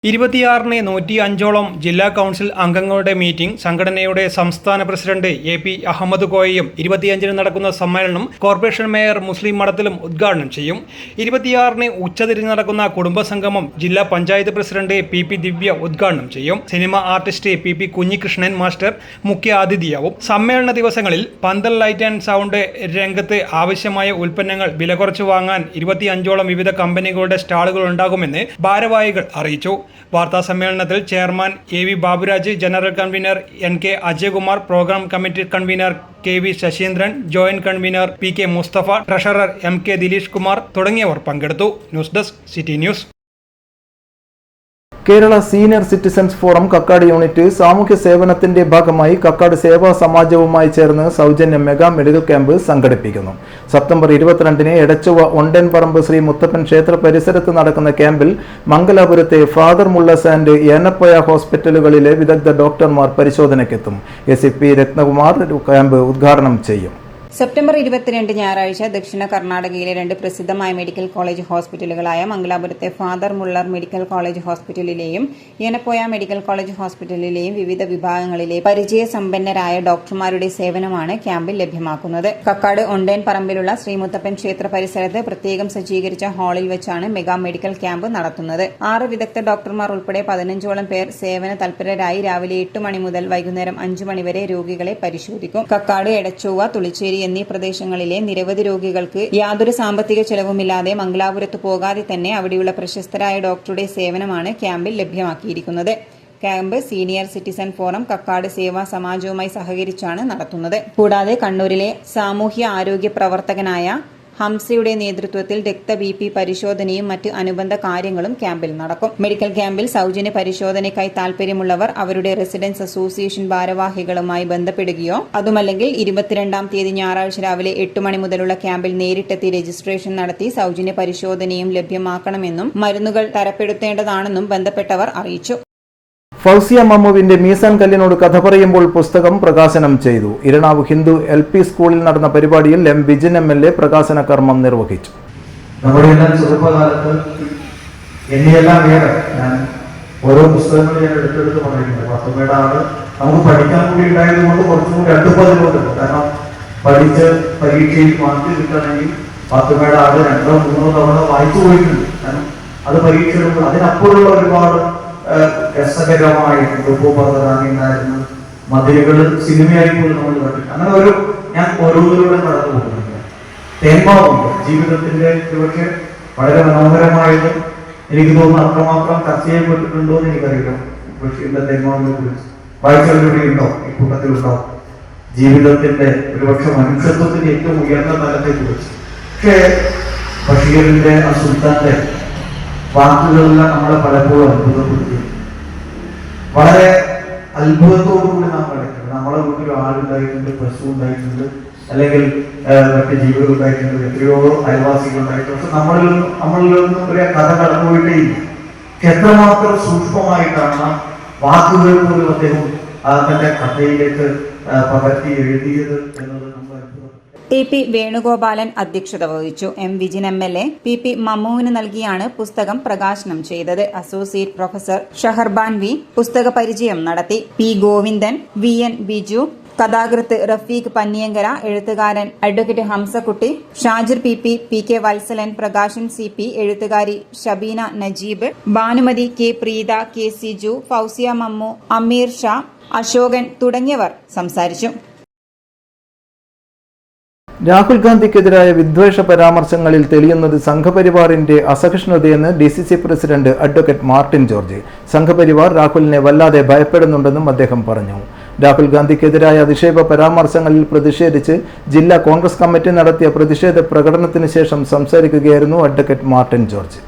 26-ന് 105ഓളം ജില്ലാ കൗൺസിൽ അംഗങ്ങളുടെ മീറ്റിംഗ് സംഘടനയുടെ സംസ്ഥാന പ്രസിഡന്റ് AP അഹമ്മദ് കോയയും 25-ന് നടക്കുന്ന സമ്മേളനം കോർപ്പറേഷൻ മേയർ മുസ്ലിം മഠത്തിലും ഉദ്ഘാടനം ചെയ്യും. 26-ന് ഉച്ചതിരിഞ്ഞ് നടക്കുന്ന കുടുംബസംഗമം ജില്ലാ പഞ്ചായത്ത് പ്രസിഡന്റ് PP ദിവ്യ ഉദ്ഘാടനം ചെയ്യും. Cinema artist PP Kunhikrishnan master മുഖ്യ അതിഥിയാവും. സമ്മേളന ദിവസങ്ങളിൽ പന്തൽ ലൈറ്റ് ആൻഡ് സൗണ്ട് രംഗത്ത് ആവശ്യമായ ഉൽപ്പന്നങ്ങൾ വില കുറച്ച് വാങ്ങാൻ 25ഓളം വിവിധ കമ്പനികളുടെ സ്റ്റാളുകൾ ഉണ്ടാകുമെന്ന് ഭാരവാഹികൾ അറിയിച്ചു. വാർത്താ സമ്മേളനത്തിൽ chairman AV Baburaj, general convener NK Ajayakumar, programme committee convener KV Sasheendran, joint convener PK Mustafa, treasurer MK Dileesh Kumar തുടങ്ങിയവർ പങ്കെടുത്തു. News desk city news. Kerala senior citizens forum Kakkad unit സാമൂഹ്യ സേവനത്തിന്റെ ഭാഗമായി കക്കാട് സേവാ സമാജവുമായി ചേർന്ന് സൗജന്യ മെഗാ മെഡിക്കൽ ക്യാമ്പ് സംഘടിപ്പിക്കുന്നു. സെപ്റ്റംബർ 22-ന് എടച്ചുവ ഒണ്ടൻപറമ്പ് ശ്രീ മുത്തപ്പൻ ക്ഷേത്ര പരിസരത്ത് നടക്കുന്ന ക്യാമ്പിൽ മംഗലാപുരത്തെ ഫാദർ മുള്ളസ് ആൻഡ് ഏനപ്പയ ഹോസ്പിറ്റലുകളിലെ വിദഗ്ധ ഡോക്ടർമാർ പരിശോധനയ്ക്കെത്തും. SCP രത്നകുമാർ ക്യാമ്പ് ഉദ്ഘാടനം ചെയ്യും. സെപ്റ്റംബർ 22 ഞായറാഴ്ച ദക്ഷിണ കർണാടകയിലെ 2 പ്രസിദ്ധമായ മെഡിക്കൽ കോളേജ് ഹോസ്പിറ്റലുകളായ മംഗലാപുരത്തെ ഫാദർ മുള്ളർ മെഡിക്കൽ കോളേജ് ഹോസ്പിറ്റലിലെയും ഏനപ്പോയ മെഡിക്കൽ കോളേജ് ഹോസ്പിറ്റലിലെയും വിവിധ വിഭാഗങ്ങളിലെ പരിചയസമ്പന്നരായ ഡോക്ടർമാരുടെ സേവനമാണ് ക്യാമ്പിൽ ലഭ്യമാക്കുന്നത്. കക്കാട് ഒണ്ടേൻ പറമ്പിലുള്ള ശ്രീമുത്തപ്പൻ ക്ഷേത്ര പരിസരത്ത് പ്രത്യേകം സജ്ജീകരിച്ച ഹാളിൽ വെച്ചാണ് മെഗാ മെഡിക്കൽ ക്യാമ്പ് നടത്തുന്നത്. 6 വിദഗ്ധ ഡോക്ടർമാർ ഉൾപ്പെടെ 15ഓളം പേർ സേവന തൽപരരായി രാവിലെ 8 മണി മുതൽ വൈകുന്നേരം 5 മണി വരെ രോഗികളെ പരിശോധിക്കും. കക്കാട്, എടച്ചുവ, തുളിച്ചേരി എന്നീ പ്രദേശങ്ങളിലെ നിരവധി രോഗികൾക്ക് യാതൊരു സാമ്പത്തിക ചെലവുമില്ലാതെ മംഗലാപുരത്ത് പോകാതെ തന്നെ അവിടെയുള്ള പ്രശസ്തരായ ഡോക്ടറുടെ സേവനമാണ് ക്യാമ്പിൽ ലഭ്യമാക്കിയിരിക്കുന്നത്. Camp senior citizen forum Kakkad സേവാ സമാജവുമായി സഹകരിച്ചാണ് നടത്തുന്നത്. കൂടാതെ കണ്ണൂരിലെ സാമൂഹ്യ ആരോഗ്യ പ്രവർത്തകനായ ഹംസയുടെ നേതൃത്വത്തിൽ രക്ത-BP പരിശോധനയും മറ്റ് അനുബന്ധ കാര്യങ്ങളും ക്യാമ്പിൽ നടക്കും. മെഡിക്കൽ ക്യാമ്പിൽ സൗജന്യ പരിശോധനയ്ക്കായി താൽപര്യമുള്ളവർ അവരുടെ റെസിഡൻസ് അസോസിയേഷൻ ഭാരവാഹികളുമായി ബന്ധപ്പെടുകയോ അതുമല്ലെങ്കിൽ 22-ാം തീയതി ഞായറാഴ്ച രാവിലെ 8 മണി മുതലുള്ള ക്യാമ്പിൽ നേരിട്ടെത്തി രജിസ്ട്രേഷൻ നടത്തി സൗജന്യ പരിശോധനയും ലഭ്യമാക്കണമെന്നും മരുന്നുകൾ തരപ്പെടുത്തേണ്ടതാണെന്നും ബന്ധപ്പെട്ടവർ അറിയിച്ചു. ഫൗസിയ മമ്മുവിന്റെ മീസാൻ കല്ലിനോട് കഥ പറയുമ്പോൾ പുസ്തകം പ്രകാശനം ചെയ്തു. ഇരണാവ് ഹിന്ദു LP സ്കൂളിൽ നടന്ന പരിപാടിയിൽ M. വിജിൻ MLA പ്രകാശന കർമ്മം നിർവഹിച്ചു. നമ്മുടെ എല്ലാം ചെറുപ്പകാലത്ത് എന്നെയെല്ലാം ഏറെ ഞാൻ ഓരോ പുസ്തകങ്ങൾ ഞാൻ എടുത്തെടുത്ത് പറഞ്ഞിട്ടുണ്ട്. പത്തുമേടെ ആള് നമുക്ക് പഠിക്കാൻ കൂടി ഉണ്ടായത് കൊണ്ട് കുറച്ചും കൂടി അടുപ്പതിലുണ്ട്. കാരണം പഠിച്ച് പരീക്ഷയിൽ മാർക്ക് കിട്ടണമെങ്കിൽ പത്തുമേടെ ആള് 2 or 3 തവണ വായിച്ചു പോയിട്ടുണ്ട്. കാരണം അത് പരീക്ഷ എടുക്കുമ്പോൾ അതിനപ്പുറമുള്ള ഒരുപാട് രസകരമായിട്ട് ഉണ്ടായിരുന്ന മതിലുകൾ സിനിമയായി പോലും നമ്മൾ കണ്ടിട്ടുണ്ട്. അങ്ങനെ ഞാൻ ഓരോന്നിലൂടെ കടന്നു പോകുന്നുണ്ട്. തേന്മാവുണ്ട് ജീവിതത്തിന്റെ ഒരുപക്ഷെ വളരെ മനോഹരമായത് എനിക്ക് തോന്നുന്നു അത്രമാത്രം ചർച്ച ചെയ്യപ്പെട്ടിട്ടുണ്ടോ എന്ന് എനിക്കറിയില്ല. ബഷീറിന്റെ തെന്മാവിനെ കുറിച്ച് വായിച്ചവരുടെ ഉണ്ടോ ഈ കൂട്ടത്തിലുണ്ടോ? ജീവിതത്തിന്റെ ഒരുപക്ഷെ മനുഷ്യത്വത്തിന്റെ ഏറ്റവും ഉയർന്ന തലത്തെ കുറിച്ച്. പക്ഷേ ബഷീറിന്റെ ആ സുൽത്താന്റെ വാക്കുകളെല്ലാം നമ്മളെ പലപ്പോഴും അത്ഭുതപ്പെടുത്തി. വളരെ അത്ഭുതത്തോടുകൂടി നാം കളിക്കുന്നത്. നമ്മളെ വീട്ടിൽ ആളുണ്ടായിട്ടുണ്ട്, പശു ഉണ്ടായിട്ടുണ്ട്, അല്ലെങ്കിൽ മറ്റ് ജീവികൾ ഉണ്ടായിട്ടുണ്ട്, എത്രയോ അയൽവാസികൾ ഉണ്ടായിട്ടുണ്ട്. പക്ഷെ നമ്മളിൽ നിന്നും ഒരു കഥ കടന്നുപോയിട്ടേ ഇല്ല. എത്രമാത്രം സൂക്ഷ്മമായിട്ടാണ് വാക്കുകൾ പോലും അദ്ദേഹം തന്റെ കഥയിലേക്ക് പകർത്തി എഴുതിയത് എന്നത് നമ്മൾ അത്ഭുതം. ടി.പി. വേണുഗോപാലൻ അധ്യക്ഷത വഹിച്ചു. എം. വിജിൻ എം.എൽ.എ. പി. മമ്മുവിന് നൽകിയാണ് പുസ്തകം പ്രകാശനം ചെയ്തത്. അസോസിയേറ്റ് പ്രൊഫസർ ഷഹർബാൻ വി പുസ്തക പരിചയം നടത്തി. P. Govindan, V. N. Biju, കഥാകൃത്ത് റഫീഖ് പന്നിയങ്കര, എഴുത്തുകാരൻ advocate Hamsakutty, Shajir P. K. Valsalan, Prakashan CP, എഴുത്തുകാരി ഷബീന നജീബ്, ഭാനുമതി K. പ്രീത, K. സിജു, ഫൗസിയ മമ്മു, അമീർ ഷാ, അശോകൻ തുടങ്ങിയവർ സംസാരിച്ചു. രാഹുൽ ഗാന്ധിക്കെതിരായ വിദ്വേഷ പരാമർശങ്ങളിൽ തെളിയുന്നത് സംഘപരിവാറിന്റെ അസഹിഷ്ണുതയെന്ന് DCC president advocate Martin George. Sangh Parivar രാഹുലിനെ വല്ലാതെ ഭയപ്പെടുന്നുണ്ടെന്നും അദ്ദേഹം പറഞ്ഞു. രാഹുൽ ഗാന്ധിക്കെതിരായ അധിക്ഷേപ പരാമർശങ്ങളിൽ പ്രതിഷേധിച്ച് ജില്ലാ കോൺഗ്രസ് കമ്മിറ്റി നടത്തിയ പ്രതിഷേധ പ്രകടനത്തിന് ശേഷം സംസാരിക്കുകയായിരുന്നു അഡ്വക്കേറ്റ് മാർട്ടിൻ ജോർജ്.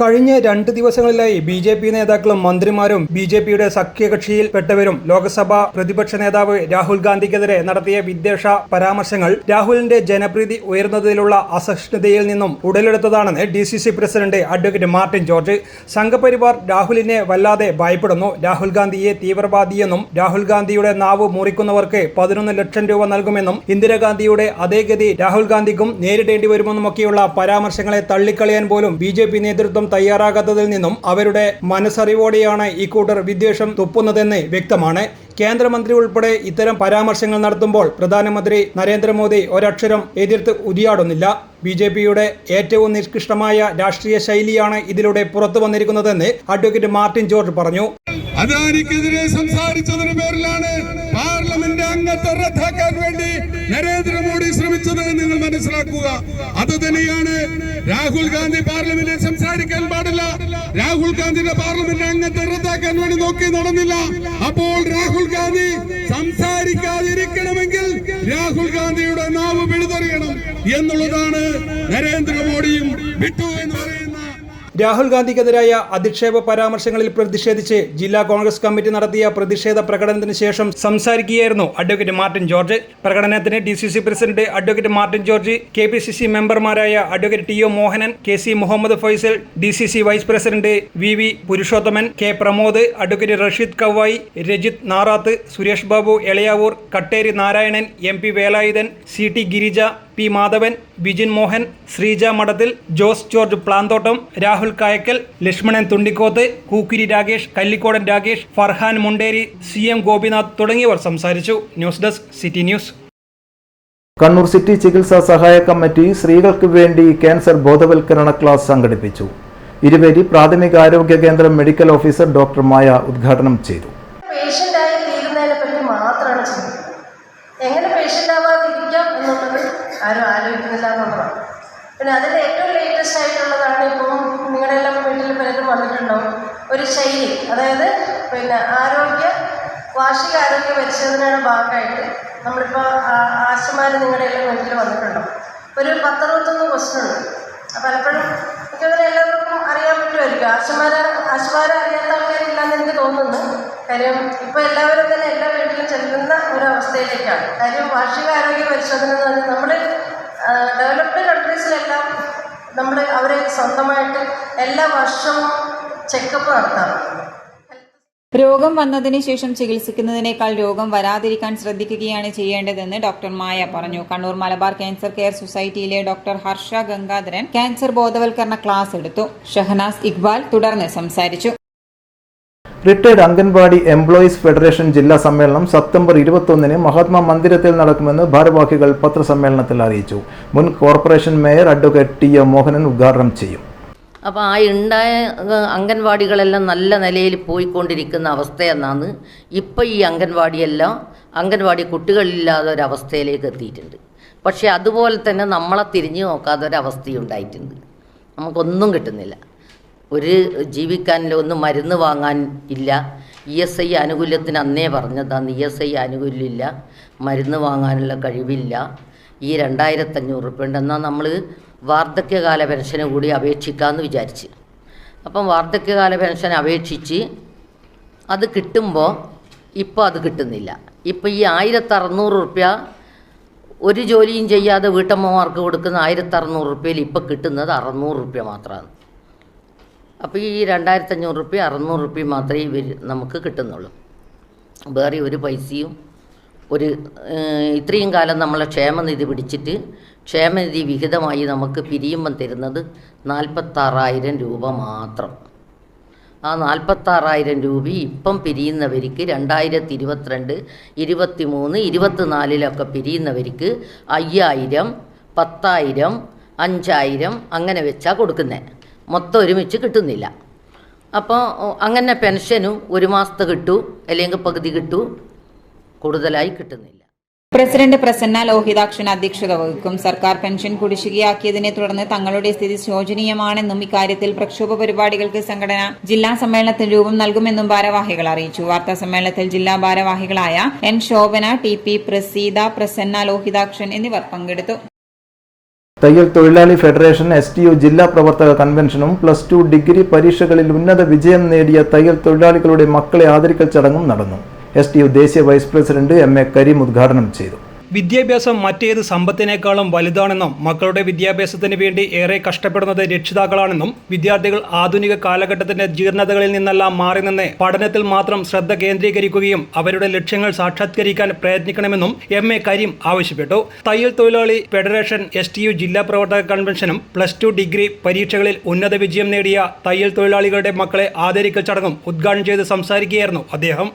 കഴിഞ്ഞ 2 ദിവസങ്ങളിലായി BJP നേതാക്കളും മന്ത്രിമാരും BJPയുടെ സഖ്യകക്ഷിയിൽപ്പെട്ടവരും ലോക്സഭാ പ്രതിപക്ഷ നേതാവ് രാഹുൽ ഗാന്ധിക്കെതിരെ നടത്തിയ വിദ്വേഷ പരാമർശങ്ങൾ രാഹുലിന്റെ ജനപ്രീതി ഉയർന്നതിലുള്ള അസഹിഷ്ണുതയിൽ നിന്നും ഉടലെടുത്തതാണെന്ന് DCC president advocate Martin George. Sangh Parivar രാഹുലിനെ വല്ലാതെ ഭയപ്പെടുന്നു. രാഹുൽ ഗാന്ധിയെ തീവ്രവാദിയെന്നും രാഹുൽ ഗാന്ധിയുടെ നാവ് മുറിക്കുന്നവർക്ക് 11 ലക്ഷം രൂപ നൽകുമെന്നും ഇന്ദിരാഗാന്ധിയുടെ അതേ ഗതി രാഹുൽ ഗാന്ധിക്കും നേരിടേണ്ടി വരുമെന്നുമൊക്കെയുള്ള പരാമർശങ്ങളെ തള്ളിക്കളയാൻ പോലും BJP നേതൃത്വം തയ്യാറാകാത്തതിൽ നിന്നും അവരുടെ മനസ്സറിവോടെയാണ് ഈ കൂട്ടർ വിദ്വേഷം തുപ്പുന്നതെന്ന് വ്യക്തമാണ്. കേന്ദ്രമന്ത്രി ഉൾപ്പെടെ ഇത്തരം പരാമർശങ്ങൾ നടത്തുമ്പോൾ പ്രധാനമന്ത്രി നരേന്ദ്രമോദി ഒരക്ഷരം എതിർത്ത് ഉരിയാടുന്നില്ല. BJPയുടെ ഏറ്റവും നിഷ്കൃഷ്ടമായ രാഷ്ട്രീയ ശൈലിയാണ് ഇതിലൂടെ പുറത്തു വന്നിരിക്കുന്നതെന്ന് അഡ്വക്കേറ്റ് മാർട്ടിൻ ജോർജ് പറഞ്ഞു. അദാനിക്കെതിരെ സംസാരിച്ചതിന് പേരിലാണ് പാർലമെന്റ് അംഗത്വം റദ്ദാക്കാൻ വേണ്ടി നരേന്ദ്രമോദി ശ്രമിച്ചത്. നിങ്ങൾ മനസ്സിലാക്കുക. അത് തന്നെയാണ് രാഹുൽ ഗാന്ധി പാർലമെന്റിൽ സംസാരിക്കാൻ പാടില്ല. രാഹുൽ ഗാന്ധിയുടെ പാർലമെന്റ് അംഗത്വം റദ്ദാക്കാൻ വേണ്ടി നോക്കി നടന്നില്ല. അപ്പോൾ രാഹുൽ ഗാന്ധി സംസാരിക്കാതിരിക്കണമെങ്കിൽ രാഹുൽ ഗാന്ധിയുടെ നാവ് പിഴുതെറിയണം എന്നുള്ളതാണ് നരേന്ദ്രമോദിയും വിട്ടു എന്ന് പറയുന്ന. രാഹുൽ ഗാന്ധിക്കെതിരായ അധിക്ഷേപ പരാമർശങ്ങളിൽ പ്രതിഷേധിച്ച് ജില്ലാ കോൺഗ്രസ് കമ്മിറ്റി നടത്തിയ പ്രതിഷേധ പ്രകടനത്തിന് ശേഷം സംസാരിക്കുകയായിരുന്നു അഡ്വക്കേറ്റ് മാർട്ടിൻ ജോർജ്. പ്രകടനത്തിന് DCC president advocate Martin George, KPCC മെമ്പർമാരായ അഡ്വക്കേറ്റ് TO Mohanan, KC Muhammad Faisal, DCC vice president VV Purushothaman, K Pramod, advocate Rasheed Kavayi, Rajith Narath, Suresh Babu Elayavoor, Katteri Narayanan, MP Velayudhan, CT Girija, P Madhavan, Bijin Mohan, Sreeja Madathil, Jose George Planthottam, Rahul Kayakkal, Lakshmanan Thundikkoth, Kookkiri Rakesh, Kallikodan Rakesh, Farhan Munderi, CM Gopinath തുടങ്ങിയവർ സംസാരിച്ചു. News desk city news. Kannur city ചികിത്സാ സഹായ കമ്മിറ്റി സ്ത്രീകൾക്ക് വേണ്ടി ക്യാൻസർ ബോധവൽക്കരണ ക്ലാസ് സംഘടിപ്പിച്ചു. ഇരുവേരി പ്രാഥമിക ആരോഗ്യ കേന്ദ്രം മെഡിക്കൽ ഓഫീസർ ഡോക്ടർ മായ ഉദ്ഘാടനം ചെയ്തു. പേഷ്യൻ്റായി തീരുന്നതിനെ പറ്റി മാത്രമാണ് ചിന്തിക്കുന്നത്. എങ്ങനെ പേഷ്യൻ്റ് ആവാതിരിക്കാം എന്നുള്ളത് ആരും ആലോചിക്കുന്നില്ല എന്നുള്ളതാണ്. പിന്നെ അതിൽ ഏറ്റവും ലേറ്റസ്റ്റ് ആയിട്ടുള്ളതാണ് ഇപ്പം നിങ്ങളുടെ എല്ലാം വീട്ടിൽ പലരും വന്നിട്ടുണ്ടാവും ഒരു ശൈലി. അതായത് വാർഷിക ആരോഗ്യ പരിശോധനയുടെ ഭാഗമായിട്ട് നമ്മളിപ്പോൾ ആശമാർ നിങ്ങളുടെ എല്ലാം വീട്ടിൽ വന്നിട്ടുണ്ടാവും. ഒരു 10-61 ക്വസ്റ്റ്യൻ ഉണ്ട്. പലപ്പോഴും എനിക്കതിനെ എല്ലാവർക്കും അറിയാൻ പറ്റുമായിരിക്കും. ആശമാരെ അറിയാത്ത ആൾക്കാരില്ലാന്ന് എനിക്ക് തോന്നുന്നു. കാര്യം ഇപ്പോൾ എല്ലാവരും തന്നെ എല്ലാ വീട്ടിലും ചെല്ലുന്ന ഒരവസ്ഥയിലേക്കാണ്. കാര്യം വാർഷിക ആരോഗ്യ പരിശോധന എന്ന് പറഞ്ഞാൽ നമ്മൾ ഡെവലപ്ഡ് കൺട്രീസിലെല്ലാം അവരെ സ്വന്തമായിട്ട് എല്ലാ വർഷവും ചെക്കപ്പ് നടത്താറുണ്ട്. രോഗം വന്നതിന് ശേഷം ചികിത്സിക്കുന്നതിനേക്കാൾ രോഗം വരാതിരിക്കാൻ ശ്രദ്ധിക്കുകയാണ് ചെയ്യേണ്ടതെന്ന് ഡോക്ടർ മായ പറഞ്ഞു. കണ്ണൂർ മലബാർ ക്യാൻസർ കെയർ സൊസൈറ്റിയിലെ ഡോക്ടർ ഹർഷ ഗംഗാധരൻ ക്യാൻസർ ബോധവൽക്കരണ ക്ലാസ് എടുത്തു. ഷഹനാസ് ഇക്ബാൽ തുടർന്ന് സംസാരിച്ചു. റിട്ടയർഡ് അംഗൻവാടി എംപ്ലോയീസ് ഫെഡറേഷൻ ജില്ലാ സമ്മേളനം സെപ്റ്റംബർ 21 മഹാത്മാ മന്ദിരത്തിൽ നടക്കുമെന്ന് ഭാരവാഹികൾ പത്രസമ്മേളനത്തിൽ അറിയിച്ചു. മുൻ കോർപ്പറേഷൻ മേയർ അഡ്വക്കേറ്റ് ടി.എ. മോഹനൻ ഉദ്ഘാടനം ചെയ്യും. അപ്പോൾ ആ ഉണ്ടായ അംഗൻവാടികളെല്ലാം നല്ല നിലയിൽ പോയിക്കൊണ്ടിരിക്കുന്ന അവസ്ഥയെന്നാണ് ഇപ്പോൾ ഈ അംഗൻവാടി കുട്ടികളില്ലാതെ ഒരവസ്ഥയിലേക്ക് എത്തിയിട്ടുണ്ട്. പക്ഷേ അതുപോലെ തന്നെ നമ്മളെ തിരിഞ്ഞു നോക്കാതെ ഒരവസ്ഥയുണ്ടായിട്ടുണ്ട്. നമുക്കൊന്നും കിട്ടുന്നില്ല. ഒരു ജീവിക്കാനില്ല, ഒന്നും മരുന്ന് വാങ്ങാൻ ഇല്ല. ESI ആനുകൂല്യത്തിന് അന്നേ പറഞ്ഞതാണ്, ESI ആനുകൂല്യമില്ല, മരുന്ന് വാങ്ങാനുള്ള കഴിവില്ല. ഈ 2500 രൂപ ഉണ്ട്. എന്നാൽ നമ്മൾ വാർദ്ധക്യകാല പെൻഷന് കൂടി അപേക്ഷിക്കാമെന്ന് വിചാരിച്ച്. അപ്പം വാർദ്ധക്യകാല പെൻഷൻ അപേക്ഷിച്ച് അത് കിട്ടുമ്പോൾ ഇപ്പോൾ അത് കിട്ടുന്നില്ല. ഇപ്പോൾ ഈ 1600 രൂപ ഒരു ജോലിയും ചെയ്യാതെ വീട്ടമ്മമാർക്ക് കൊടുക്കുന്ന 1600 രൂപയിൽ ഇപ്പോൾ കിട്ടുന്നത് 600 രൂപ മാത്രമാണ്. അപ്പോൾ ഈ 2500 രൂപ 600 രൂപ മാത്രമേ നമുക്ക് കിട്ടുന്നുള്ളൂ. വേറെ ഒരു പൈസയും ഇത്രയും കാലം നമ്മളെ ക്ഷേമനിധി പിടിച്ചിട്ട് ക്ഷേമനിധി വിഹിതമായി നമുക്ക് പിരിയുമ്പം തരുന്നത് 46,000 രൂപ മാത്രം. ആ 46,000 രൂപ ഇപ്പം പിരിയുന്നവർക്ക് 2022, 23, 24 പിരിയുന്നവർക്ക് 5,000, 10,000, 5,000 അങ്ങനെ വെച്ചാൽ കൊടുക്കുന്നത്. മൊത്തം ഒരുമിച്ച് കിട്ടുന്നില്ല. അപ്പോൾ അങ്ങനെ പെൻഷനും ഒരു മാസത്തെ കിട്ടൂ, അല്ലെങ്കിൽ പകുതി കിട്ടൂ, കൂടുതലായി കിട്ടുന്നില്ല. പ്രസിഡന്റ് പ്രസന്ന ലോഹിതാക്ഷൻ അധ്യക്ഷത വഹിക്കും. സർക്കാർ പെൻഷൻ കുടിശ്ശികയാക്കിയതിനെ തുടർന്ന് തങ്ങളുടെ സ്ഥിതി ശോചനീയമാണെന്നും ഇക്കാര്യത്തിൽ പ്രക്ഷോഭ പരിപാടികൾക്ക് സംഘടന ജില്ലാ സമ്മേളനത്തിൽ രൂപം നൽകുമെന്നും ഭാരവാഹികൾ അറിയിച്ചു. വാർത്താ സമ്മേളനത്തിൽ ജില്ലാ ഭാരവാഹികളായ N. ശോഭന, TP പ്രസീത, പ്രസന്ന ലോഹിതാക്ഷൻ എന്നിവർ പങ്കെടുത്തു. തയ്യൽ തൊഴിലാളി ഫെഡറേഷൻ STU ജില്ലാ പ്രവർത്തക കൺവെൻഷനും +2 ഡിഗ്രി പരീക്ഷകളിൽ ഉന്നത വിജയം നേടിയ തയ്യൽ തൊഴിലാളികളുടെ മക്കളെ ആദരിക്കൽ ചടങ്ങും നടന്നു. STU ദേശീയ വൈസ് പ്രസിഡന്റ് MA കരീം ഉദ്ഘാടനം ചെയ്തു. വിദ്യാഭ്യാസം മറ്റേത് സമ്പത്തിനേക്കാളും വലുതാണെന്നും മക്കളുടെ വിദ്യാഭ്യാസത്തിന് വേണ്ടി ഏറെ കഷ്ടപ്പെടുന്നത് രക്ഷിതാക്കളാണെന്നും വിദ്യാർത്ഥികൾ ആധുനിക കാലഘട്ടത്തിന്റെ ജീർണതകളിൽ നിന്നെല്ലാം മാറി നിന്ന് പഠനത്തിൽ മാത്രം ശ്രദ്ധ കേന്ദ്രീകരിക്കുകയും അവരുടെ ലക്ഷ്യങ്ങൾ സാക്ഷാത്കരിക്കാൻ പ്രയത്നിക്കണമെന്നും MA കരീം ആവശ്യപ്പെട്ടു. തയ്യൽ തൊഴിലാളി ഫെഡറേഷൻ STU ജില്ലാ പ്രവർത്തക കൺവെൻഷനും +2 ഡിഗ്രി പരീക്ഷകളിൽ ഉന്നത വിജയം നേടിയ തയ്യൽ തൊഴിലാളികളുടെ മക്കളെ ആദരിക്കൽ ചടങ്ങും ഉദ്ഘാടനം ചെയ്ത് സംസാരിക്കുകയായിരുന്നു അദ്ദേഹം.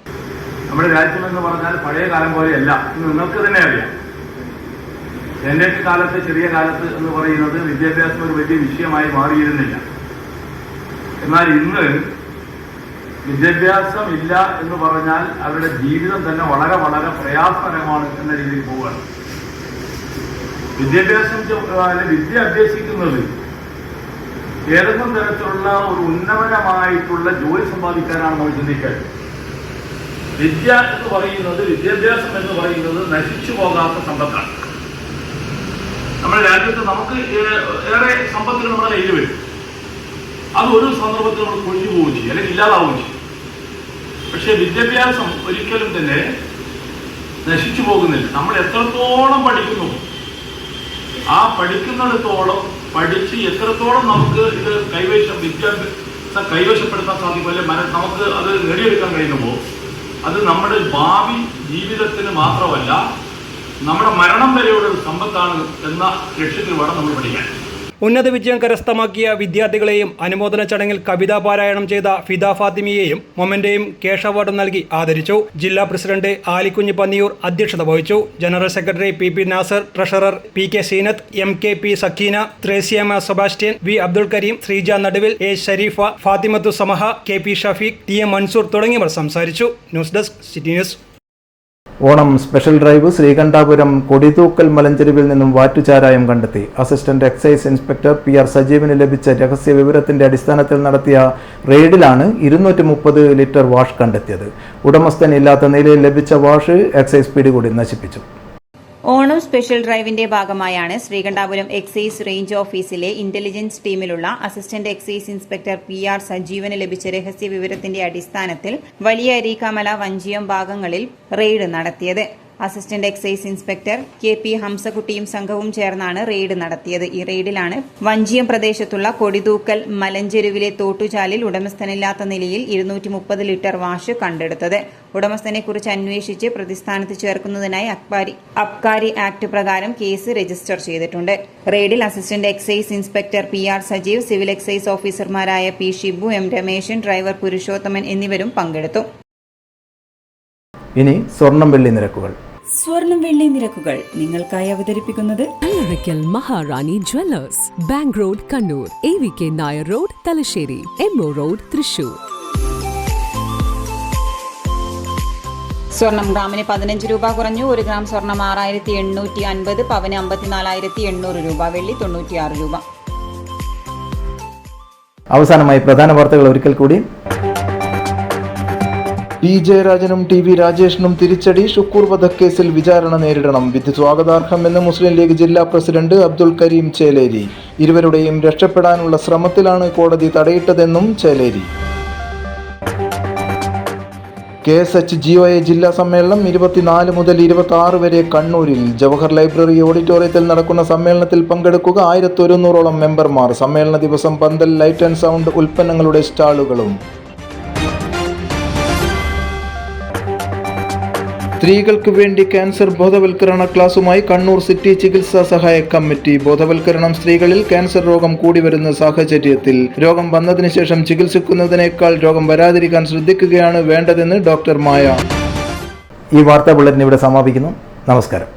നമ്മുടെ രാജ്യമെന്ന് പറഞ്ഞാൽ പഴയ കാലം പോലെയല്ല. നിങ്ങൾക്ക് തന്നെ അറിയാം, എൻ്റെ കാലത്ത്, ചെറിയ കാലത്ത് എന്ന് പറയുന്നത് വിദ്യാഭ്യാസം ഒരു വലിയ വിഷയമായി മാറിയിരുന്നില്ല. എന്നാൽ ഇന്ന് വിദ്യാഭ്യാസം ഇല്ല എന്ന് പറഞ്ഞാൽ അവരുടെ ജീവിതം തന്നെ വളരെ വളരെ പ്രയാസകരമാണ് എന്ന രീതിയിൽ പോവുകയാണ്. വിദ്യ അഭ്യസിക്കുന്നത് ഏതെങ്കിലും തരത്തിലുള്ള ഒരു ഉന്നതമായിട്ടുള്ള ജോലി സമ്പാദിക്കാനാണ് നമ്മൾ ചിന്തിക്കുന്നത്. വിദ്യ എന്ന് പറയുന്നത്, വിദ്യാഭ്യാസം എന്ന് പറയുന്നത് നശിച്ചു പോകാത്ത സമ്പത്താണ്. നമ്മുടെ രാജ്യത്ത് നമുക്ക് ഏറെ സമ്പത്തുകൾ നമ്മുടെ കയ്യിൽ വരും. അത് ഒരു സന്ദർഭത്തിൽ നമ്മൾ കൊഴിഞ്ഞു പോവുകയും ചെയ്യും, അല്ലെങ്കിൽ ഇല്ലാതാവുകയും ചെയ്യും. പക്ഷെ വിദ്യാഭ്യാസം ഒരിക്കലും തന്നെ നശിച്ചു പോകുന്നില്ല. നമ്മൾ എത്രത്തോളം പഠിക്കുന്നു, ആ പഠിക്കുന്നിടത്തോളം പഠിച്ച് എത്രത്തോളം നമുക്ക് ഇത് വിദ്യാഭ്യാസം കൈവശപ്പെടുത്താൻ സാധിക്കും, അല്ലെങ്കിൽ നമുക്ക് അത് നേടിയെടുക്കാൻ കഴിയുമ്പോൾ അത് നമ്മുടെ ഭാവി ജീവിതത്തിന് മാത്രമല്ല, നമ്മുടെ മരണം വരെയുള്ള ഒരു സമ്പത്താണ് എന്ന ലക്ഷ്യത്തിൽ വേണം നമ്മൾ പഠിക്കാൻ. ഉന്നത വിജയം കരസ്ഥമാക്കിയ വിദ്യാർത്ഥികളെയും അനുമോദന ചടങ്ങിൽ കവിതാ പാരായണം ചെയ്ത ഫിദ ഫാത്തിമിയെയും മൊമെന്റയും ക്യാഷ് അവാർഡും നൽകി ആദരിച്ചു. ജില്ലാ പ്രസിഡന്റ് ആലിക്കുഞ്ഞ് പന്നിയൂർ അധ്യക്ഷത വഹിച്ചു. General secretary PP Nasar, treasurer PK Seenath, MKP Sakeena, Thresiamma Sebastian, V Abdul Kareem, Sreeja Naduvil, A Sharifa, Fathimathu Samaha, KP Shafeeq, TM Mansoor തുടങ്ങിയവർ സംസാരിച്ചു. News desk city news. Onam special drive Sreekandapuram Kodithookkal മലഞ്ചെരുവിൽ നിന്നും വാറ്റുചാരായം കണ്ടെത്തി. അസിസ്റ്റന്റ് എക്സൈസ് ഇൻസ്പെക്ടർ PR സജീവിന് ലഭിച്ച രഹസ്യ വിവരത്തിന്റെ അടിസ്ഥാനത്തിൽ നടത്തിയ റെയ്ഡിലാണ് 230 ലിറ്റർ വാഷ് കണ്ടെത്തിയത്. ഉടമസ്ഥൻ ഇല്ലാത്ത നിലയിൽ ലഭിച്ച വാഷ് എക്സൈസ് പിടികൂടി നശിപ്പിച്ചു. ഓണം സ്പെഷ്യൽ ഡ്രൈവിന്റെ ഭാഗമായാണ് ശ്രീകണ്ഠാപുരം എക്സൈസ് റേഞ്ച് ഓഫീസിലെ ഇന്റലിജൻസ് ടീമിലുള്ള അസിസ്റ്റന്റ് എക്സൈസ് ഇൻസ്പെക്ടർ PR സജീവന് ലഭിച്ച രഹസ്യ വിവരത്തിന്റെ അടിസ്ഥാനത്തിൽ വലിയ അരീക്കാമല, വഞ്ചിയം ഭാഗങ്ങളിൽ റെയ്ഡ് നടത്തിയത്. അസിസ്റ്റന്റ് എക്സൈസ് ഇൻസ്പെക്ടർ KP ഹംസകുട്ടിയും സംഘവും ചേർന്നാണ് റെയ്ഡ് നടത്തിയത്. ഈ റെയ്ഡിലാണ് വഞ്ചിയം പ്രദേശത്തുള്ള കൊടിതൂക്കൽ മലഞ്ചെരുവിലെ തോട്ടുചാലിൽ ഉടമസ്ഥനില്ലാത്ത നിലയിൽ 230 ലിറ്റർ വാഷ് കണ്ടെടുത്തത്. ഉടമസ്ഥനെക്കുറിച്ച് അന്വേഷിച്ച് പ്രതിസ്ഥാനത്ത് ചേർക്കുന്നതിനായി അബ്കാരി ആക്ട് പ്രകാരം കേസ് രജിസ്റ്റർ ചെയ്തിട്ടുണ്ട്. റെയ്ഡിൽ assistant excise inspector PR Sajeev, civil excise ഓഫീസർമാരായ P Shibu, M Rameshan, driver Purushothaman എന്നിവരും പങ്കെടുത്തു. ഇനി സ്വർണം വെള്ളി നിരക്കുകൾ. സ്വർണം വെള്ളി നിരക്കുകൾ നിങ്ങൾക്കായി അവതരിപ്പിക്കുന്നത് Allaraykkal Maharani jewellers, bank road Kannur, AVK Nair road Thalassery, MO road Thrissur. സ്വർണം ഗ്രാമിന് 15 രൂപ കുറഞ്ഞു. 1 ഗ്രാം സ്വർണം 6850, പവന് 54,800 രൂപ, വെള്ളി 96 രൂപ. അവസാനമായി പ്രധാന വാർത്തകൾ ഒരിക്കൽ കൂടി. P ജയരാജനും TV രാജേഷിനും തിരിച്ചടി. ഷുക്കൂർ വധക്കേസിൽ വിചാരണ നേരിടണം. വിധി സ്വാഗതാർഹമെന്ന് മുസ്ലിം ലീഗ് ജില്ലാ പ്രസിഡന്റ് അബ്ദുൽ കരീം ചേലേരി. ഇരുവരുടെയും രക്ഷപ്പെടാനുള്ള ശ്രമത്തിലാണ് കോടതി തടയിട്ടതെന്നും ചേലേരി. KSHGOA ജില്ലാ സമ്മേളനം 24 മുതൽ 26 വരെ കണ്ണൂരിൽ ജവഹർ ലൈബ്രറി ഓഡിറ്റോറിയത്തിൽ നടക്കുന്ന സമ്മേളനത്തിൽ പങ്കെടുക്കുക 1100ഓളം മെമ്പർമാർ. സമ്മേളന ദിവസം പന്തൽ, ലൈറ്റ് ആൻഡ് സൗണ്ട്, ഉൽപ്പന്നങ്ങളുടെ സ്റ്റാളുകളും. സ്ത്രീകൾക്ക് വേണ്ടി ക്യാൻസർ ബോധവൽക്കരണ ക്ലാസുമായി കണ്ണൂർ സിറ്റി ചികിത്സാ സഹായ കമ്മിറ്റി. ബോധവൽക്കരണം സ്ത്രീകളിൽ ക്യാൻസർ രോഗം കൂടി വരുന്ന സാഹചര്യത്തിൽ രോഗം വന്നതിന് ശേഷം ചികിത്സിക്കുന്നതിനേക്കാൾ രോഗം വരാതിരിക്കാൻ ശ്രദ്ധിക്കുകയാണ് വേണ്ടതെന്ന് ഡോക്ടർ മായ. ഈ വാർത്താ ബുള്ളറ്റിൻ ഇവിടെ സമാപിക്കുന്നു. നമസ്കാരം.